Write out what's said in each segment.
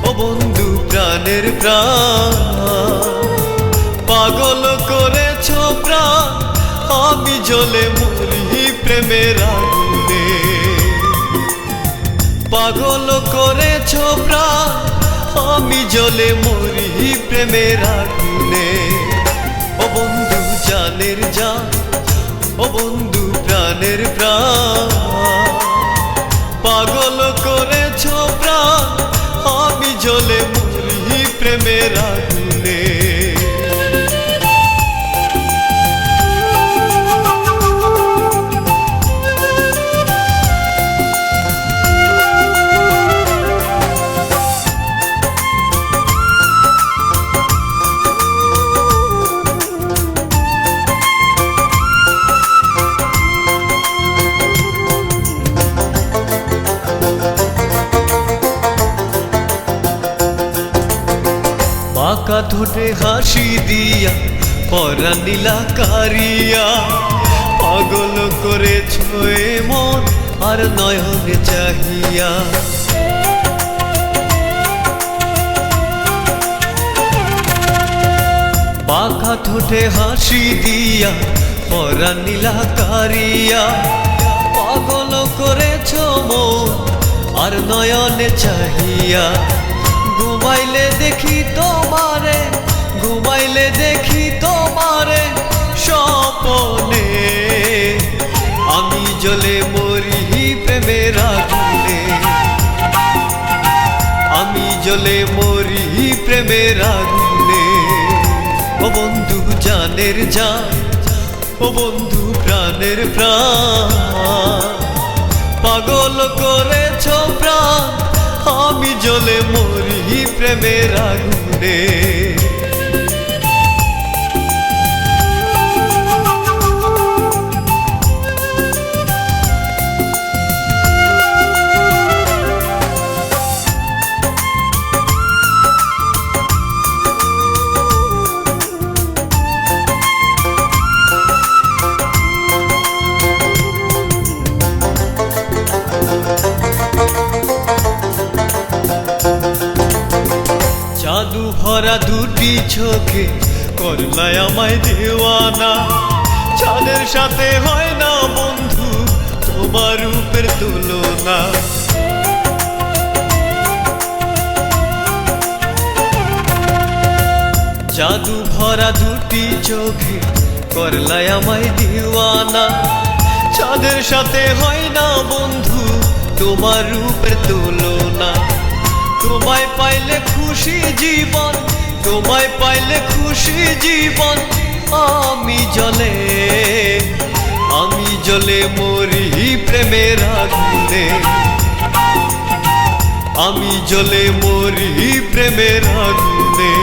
ও বন্ধু প্রাণের প্রাণ, পাগল করেছ প্রাণ, আমি জ্বলে মরি প্রেমের আগুনে। পাগল করেছ প্রাণ, আমি জ্বলে মরি প্রেমের আগুনে। ও বন্ধু জানের জান, ও বন্ধু প্রাণের প্রাণ, পাগল করেছ প্রাণ, আমি জ্বলে মরি প্রেমের আগুনে। বাঁকা ঠোঁটে হাসি দিয়া পরাণ নীলা কারিয়া, পাগল করেছ এ মন আর নয়নে চাহিয়া। বাঁকা ঠোঁটে হাসি দিয়া পরাণ নীলা কারিয়া, পাগল করেছ মন আর নয়নে চাহিয়া। ঘুমাইলে দেখি তোমারে, ঘুমাইলে দেখি তোমারে স্বপনে, আমি জ্বলে মরি প্রেমের আগুনে। আমি জ্বলে মরি প্রেমের আগুনে। ও বন্ধু জানের জান, ও বন্ধু প্রাণের প্রাণ, পাগল করেছ প্রাণ, আমি জ্বলে মরি প্রেমের আগুনে। জাদু ভরা দুটি চোখে করলায় আমায় দেওয়ানা, চাঁদের সাথে হয় না বন্ধু তোমার রূপের তুলনা। জাদু ভরা দুটি চোখে করলায় আমায় দেওয়ানা, চাঁদের সাথে হয় না বন্ধু তোমার রূপের তুলনা। তোমায় পাইলে খুশি জীবন, তোমায় পাইলে খুশি জীবন, আমি জ্বলে, আমি জ্বলে মরি প্রেমের আগুনে। আমি জ্বলে মরি প্রেমের আগুনে।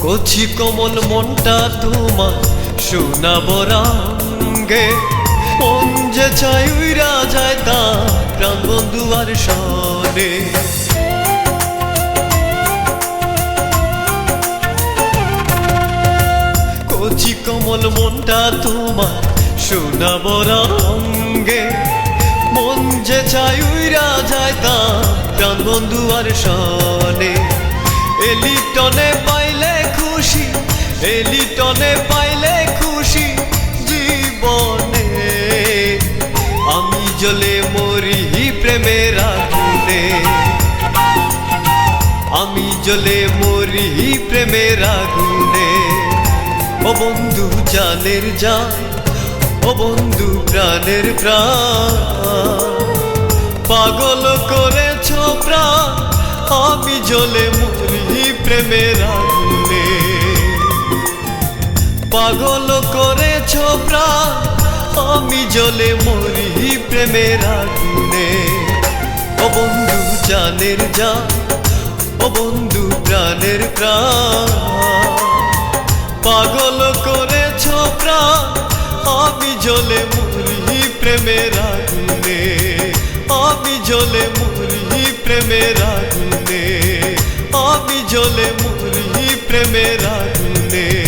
কচি কোমল মনটা তোমার সোনা বরাঙ্গে, মন যে চাই উইরা যায় তা প্রাণ বন্ধু আর সনে। কচি কোমল মনটা তোমার সোনা বরাঙ্গে, মন যে চাই উইরা যায় তা প্রাণ বন্ধু আর সনে। এলিটনে পাইলে খুশি, এলিটনে পাইলে খুশি জীবনে, আমি জ্বলে মরি প্রেমের আগুনে। আমি জ্বলে মরি প্রেমের আগুনে। ও বন্ধু জানের জান, ও বন্ধু প্রাণের প্রাণ, পাগল করেছ প্রাণ, আমি জ্বলে মরি প্রেমের আগুনে। পাগল করেছ প্রাণ, আমি জ্বলে মরি প্রেমের আগুনে। ও বন্ধু জানের জান, ও বন্ধু প্রাণের প্রাণ, পাগল করেছ প্রাণ, আমি জ্বলে মরি প্রেমের আগুনে, আমি জ্বলে মরি প্রেমের আগুনে, আমি জ্বলে মরি প্রেমের আগুনে।